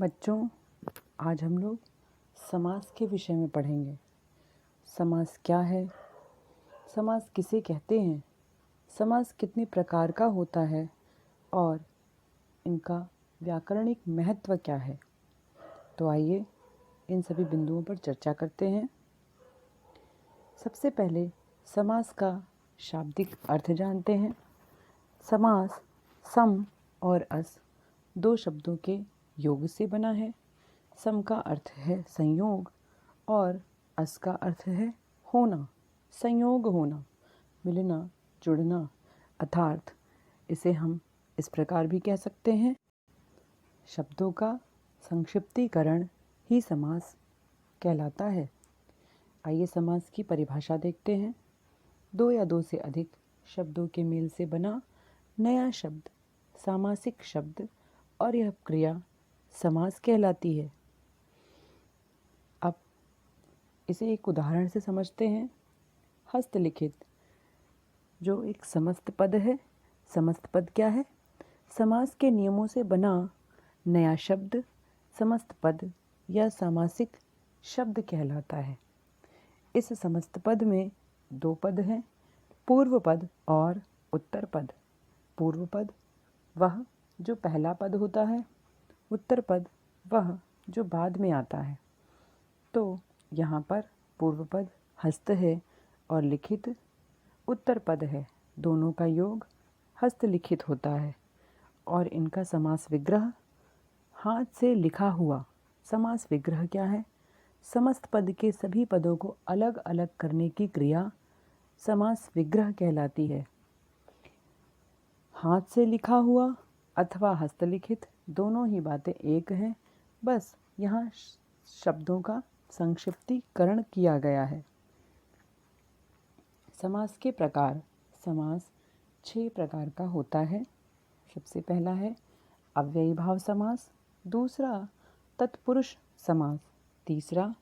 बच्चों, आज हम लोग समास के विषय में पढ़ेंगे। समास क्या है, समास किसे कहते हैं, समास कितने प्रकार का होता है और इनका व्याकरणिक महत्व क्या है। तो आइए इन सभी बिंदुओं पर चर्चा करते हैं। सबसे पहले समास का शाब्दिक अर्थ जानते हैं। समास सम और अस दो शब्दों के योग से बना है। सम का अर्थ है संयोग और अस का अर्थ है होना, संयोग होना, मिलना, जुड़ना। अर्थात इसे हम इस प्रकार भी कह सकते हैं, शब्दों का संक्षिप्तीकरण ही समास कहलाता है। आइए समास की परिभाषा देखते हैं। दो या दो से अधिक शब्दों के मेल से बना नया शब्द सामासिक शब्द और यह क्रिया समास कहलाती है। अब इसे एक उदाहरण से समझते हैं। हस्तलिखित जो एक समस्त पद है। समस्त पद क्या है? समास के नियमों से बना नया शब्द समस्त पद या सामासिक शब्द कहलाता है। इस समस्त पद में दो पद हैं, पूर्व पद और उत्तर पद। पूर्व पद वह जो पहला पद होता है, उत्तर पद वह जो बाद में आता है। तो यहाँ पर पूर्व पद हस्त है और लिखित उत्तर पद है। दोनों का योग हस्तलिखित होता है और इनका समास विग्रह हाथ से लिखा हुआ। समास विग्रह क्या है? समस्त पद के सभी पदों को अलग अलग करने की क्रिया समास विग्रह कहलाती है। हाथ से लिखा हुआ अथवा हस्तलिखित दोनों ही बातें एक हैं, बस यहाँ शब्दों का संक्षिप्तीकरण किया गया है। समास के प्रकार। समास 6 प्रकार का होता है। सबसे पहला है अव्ययीभाव समास, दूसरा तत्पुरुष समास, तीसरा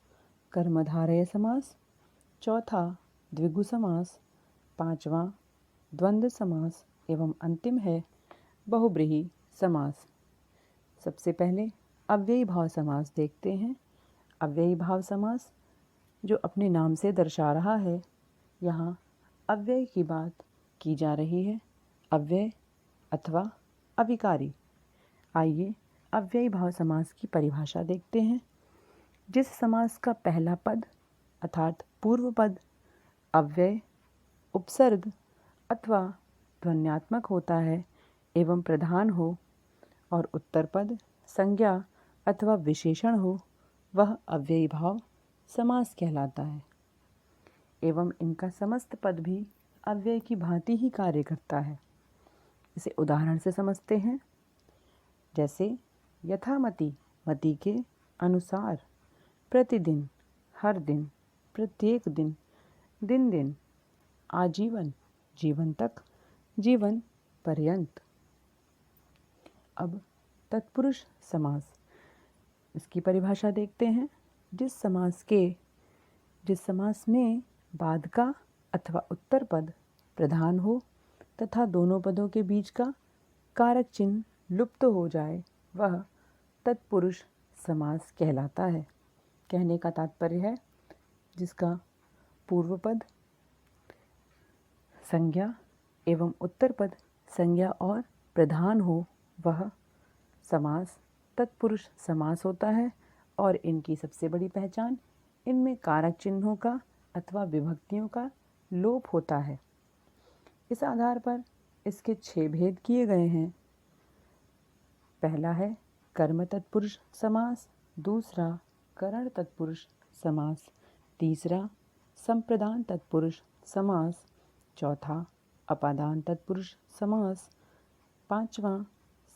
कर्मधारय समास, चौथा द्विगु समास, पांचवा द्वंद्व समास एवं अंतिम है बहुब्रीहि समास। सबसे पहले अव्ययीभाव समास देखते हैं। अव्ययीभाव समास जो अपने नाम से दर्शा रहा है, यहाँ अव्यय की बात की जा रही है, अव्यय अथवा अविकारी। आइए अव्ययीभाव समास की परिभाषा देखते हैं। जिस समास का पहला पद अर्थात पूर्व पद अव्यय, उपसर्ग अथवा ध्वन्यात्मक होता है एवं प्रधान हो और उत्तर पद संज्ञा अथवा विशेषण हो, वह अव्ययीभाव समास कहलाता है। एवं इनका समस्त पद भी अव्यय की भांति ही कार्य करता है। इसे उदाहरण से समझते हैं। जैसे यथामति, मति के अनुसार, प्रतिदिन, हर दिन, प्रत्येक दिन, दिन दिन, आजीवन, जीवन तक, जीवन पर्यंत। अब तत्पुरुष समास, इसकी परिभाषा देखते हैं। जिस समास में बाद का अथवा उत्तर पद प्रधान हो तथा दोनों पदों के बीच का कारक चिन्ह लुप्त हो जाए, वह तत्पुरुष समास कहलाता है। कहने का तात्पर्य है जिसका पूर्व पद संज्ञा एवं उत्तर पद संज्ञा और प्रधान हो, वह समास तत्पुरुष समास होता है। और इनकी सबसे बड़ी पहचान, इनमें कारक चिन्हों का अथवा विभक्तियों का लोप होता है। इस आधार पर इसके 6 भेद किए गए हैं। पहला है कर्म तत्पुरुष समास, दूसरा करण तत्पुरुष समास, तीसरा संप्रदान तत्पुरुष समास, चौथा अपादान तत्पुरुष समास, पांचवा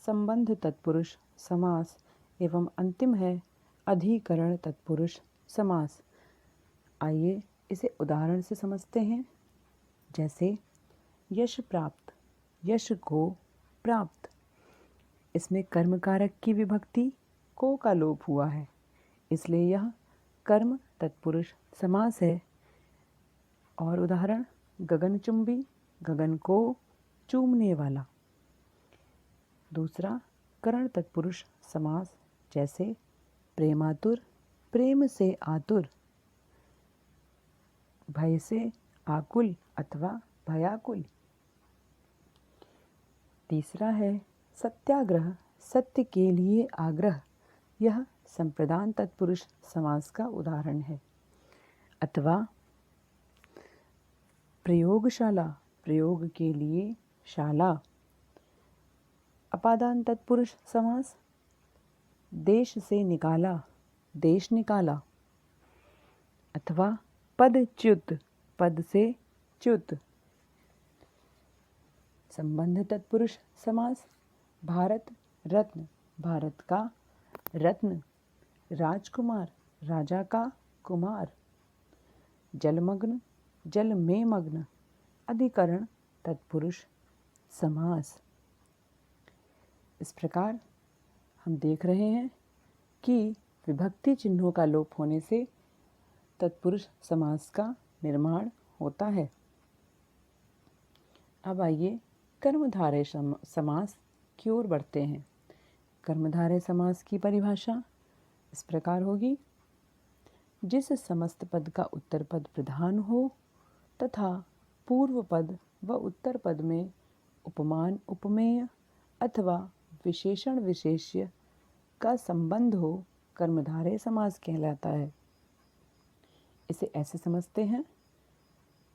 संबंध तत्पुरुष समास एवं अंतिम है अधिकरण तत्पुरुष समास। आइए इसे उदाहरण से समझते हैं। जैसे यश प्राप्त, यश को प्राप्त। इसमें कर्म कारक की विभक्ति को का लोप हुआ है, इसलिए यह कर्म तत्पुरुष समास है। और उदाहरण गगनचुंबी, गगन को चूमने वाला। दूसरा करण तत्पुरुष समास, जैसे प्रेमातुर, प्रेम से आतुर, भय से आकुल अथवा भयाकुल। तीसरा है सत्याग्रह, सत्य के लिए आग्रह। यह संप्रदान तत्पुरुष समास का उदाहरण है। अथवा प्रयोगशाला, प्रयोग के लिए शाला। अपादान तत्पुरुष समास, देश से निकाला, देश निकाला। अथवा पदच्युत, पद से च्युत। संबंध तत्पुरुष समास, भारत रत्न, भारत का रत्न। राजकुमार, राजा का कुमार। जलमग्न, जल में मग्न। अधिकरण तत्पुरुष समास। इस प्रकार हम देख रहे हैं कि विभक्ति चिन्हों का लोप होने से तत्पुरुष समास का निर्माण होता है। अब आइए कर्मधारय समास की ओर बढ़ते हैं। कर्मधारय समास की परिभाषा इस प्रकार होगी, जिस समस्त पद का उत्तर पद प्रधान हो तथा पूर्व पद व उत्तर पद में उपमान उपमेय अथवा विशेषण विशेष्य का संबंध हो, कर्मधारय समास कहलाता है। इसे ऐसे समझते हैं,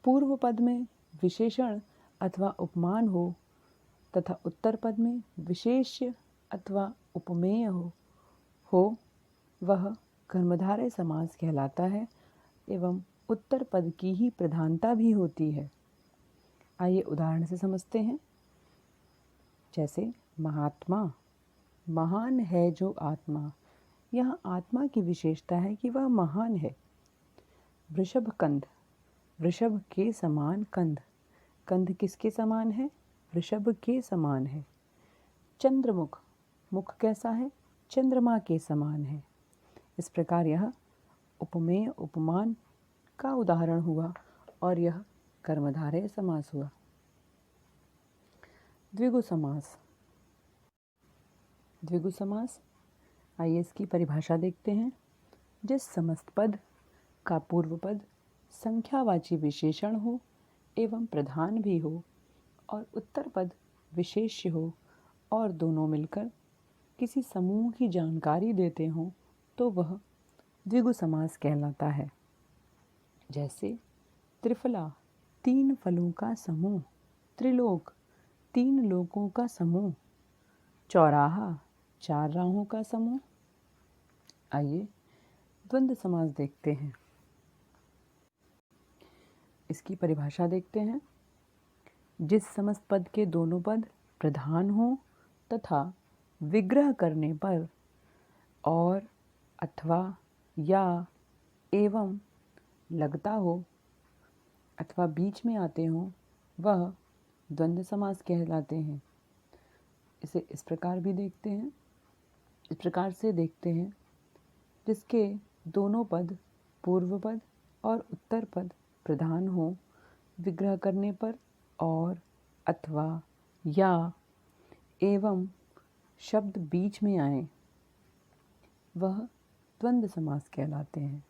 पूर्व पद में विशेषण अथवा उपमान हो तथा उत्तर पद में विशेष्य अथवा उपमेय हो वह कर्मधारय समास कहलाता है एवं उत्तर पद की ही प्रधानता भी होती है। आइए उदाहरण से समझते हैं। जैसे महात्मा, महान है जो आत्मा। यहाँ आत्मा की विशेषता है कि वह महान है। वृषभ कंध, वृषभ के समान कंध। कंध किसके समान है? वृषभ के समान है। चंद्रमुख, मुख कैसा है? चंद्रमा के समान है। इस प्रकार यह उपमेय उपमान का उदाहरण हुआ और यह कर्मधारय समास हुआ। द्विगु समास, द्विगु समास, आइए इसकी परिभाषा देखते हैं। जिस समस्त पद का पूर्व पद संख्यावाची विशेषण हो एवं प्रधान भी हो और उत्तर पद विशेष्य हो और दोनों मिलकर किसी समूह की जानकारी देते हों तो वह द्विगु समास कहलाता है। जैसे त्रिफला, तीन फलों का समूह। त्रिलोक, तीन लोकों का समूह। चौराहा, चार राहों का समूह। आइए द्वंद्व समास देखते हैं। इसकी परिभाषा देखते हैं। जिस समस्त पद के दोनों पद प्रधान हो तथा विग्रह करने पर और अथवा या एवं लगता हो अथवा बीच में आते हों वह द्वंद्व समास कहलाते हैं। इसे इस प्रकार भी देखते हैं, इस प्रकार से देखते हैं, जिसके दोनों पद पूर्व पद और उत्तर पद प्रधान हो, विग्रह करने पर और अथवा या एवं शब्द बीच में आए, वह द्वंद्व समास कहलाते हैं।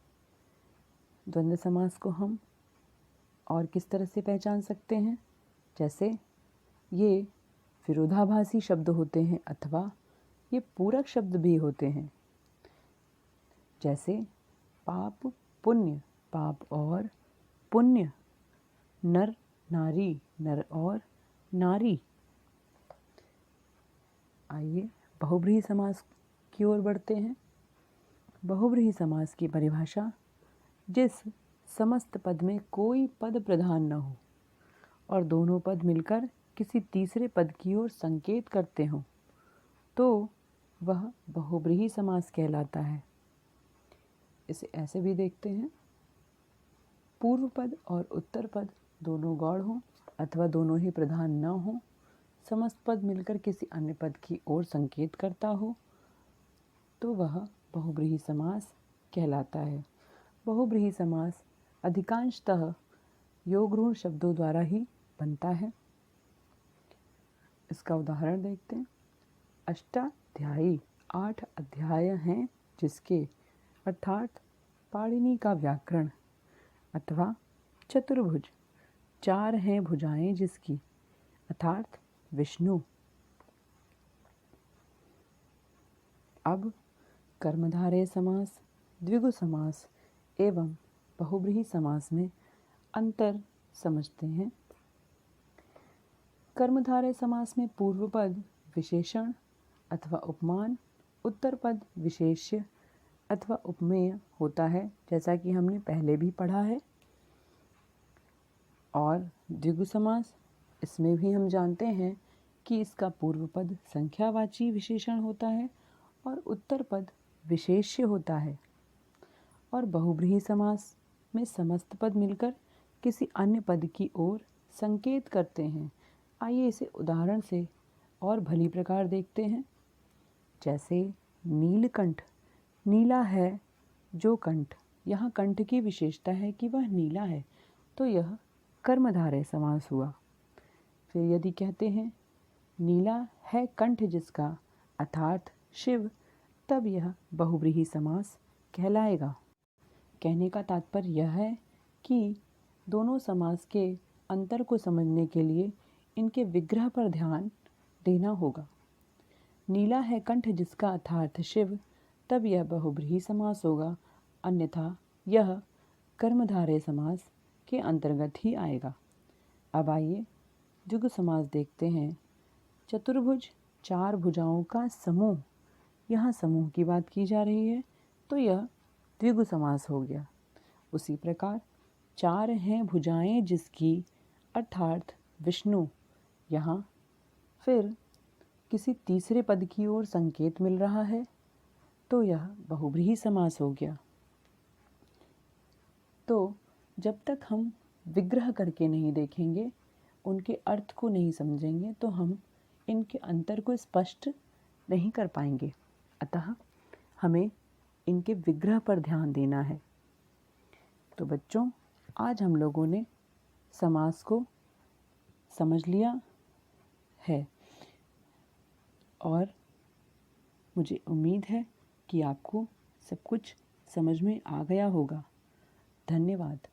द्वंद्व समास को हम और किस तरह से पहचान सकते हैं? जैसे ये विरोधाभासी शब्द होते हैं अथवा ये पूरक शब्द भी होते हैं। जैसे पाप पुण्य, पाप और पुण्य। नर नारी, नर और नारी। आइए बहुव्रीहि समास की ओर बढ़ते हैं। बहुव्रीहि समास की परिभाषा, जिस समस्त पद में कोई पद प्रधान न हो और दोनों पद मिलकर किसी तीसरे पद की ओर संकेत करते हों तो वह बहुव्रीहि समास कहलाता है। इसे ऐसे भी देखते हैं, पूर्व पद और उत्तर पद दोनों गौड़ हों अथवा दोनों ही प्रधान न हों, समस्त पद मिलकर किसी अन्य पद की ओर संकेत करता हो तो वह बहुव्रीहि समास कहलाता है। बहुव्रीहि समास अधिकांशतः योगरूढ़ शब्दों द्वारा ही बनता है। इसका उदाहरण देखते हैं। अष्टाध्यायी, 8 अध्याय हैं जिसके अर्थात पाणिनि का व्याकरण अथवा चतुर्भुज। 4 हैं भुजाएं जिसकी अर्थात विष्णु। अब कर्मधारय समास, द्विगु समास एवं बहुब्रीहि समास में अंतर समझते हैं। कर्मधारय समास में पूर्व पद विशेषण अथवा उपमान, उत्तर पद विशेष्य अथवा उपमेय होता है, जैसा कि हमने पहले भी पढ़ा है। और द्विगु समास, इसमें भी हम जानते हैं कि इसका पूर्व पद संख्यावाची विशेषण होता है और उत्तर पद विशेष्य होता है। और बहुब्रीहि समास में समस्त पद मिलकर किसी अन्य पद की ओर संकेत करते हैं। आइए इसे उदाहरण से और भली प्रकार देखते हैं। जैसे नीलकंठ, नीला है जो कंठ, यहाँ कंठ की विशेषता है कि वह नीला है, तो यह कर्मधारय समास हुआ। फिर यदि कहते हैं नीला है कंठ जिसका अर्थात शिव, तब यह बहुब्रीहि समास कहलाएगा। कहने का तात्पर्य यह है कि दोनों समास के अंतर को समझने के लिए इनके विग्रह पर ध्यान देना होगा। नीला है कंठ जिसका अर्थात शिव, तब यह बहुब्रीहि समास होगा, अन्यथा यह कर्मधारय समास के अंतर्गत ही आएगा। अब आइए द्विगु समास देखते हैं। चतुर्भुज, 4 भुजाओं का समूह, यहाँ समूह की बात की जा रही है, तो यह द्विगु समास हो गया। उसी प्रकार 4 हैं भुजाएं जिसकी अर्थात विष्णु, यहाँ फिर किसी तीसरे पद की ओर संकेत मिल रहा है, तो यह बहुब्रीहि समास हो गया। तो जब तक हम विग्रह करके नहीं देखेंगे, उनके अर्थ को नहीं समझेंगे, तो हम इनके अंतर को स्पष्ट नहीं कर पाएंगे। अतः हमें इनके विग्रह पर ध्यान देना है। तो बच्चों, आज हम लोगों ने समास को समझ लिया है और मुझे उम्मीद है कि आपको सब कुछ समझ में आ गया होगा। धन्यवाद।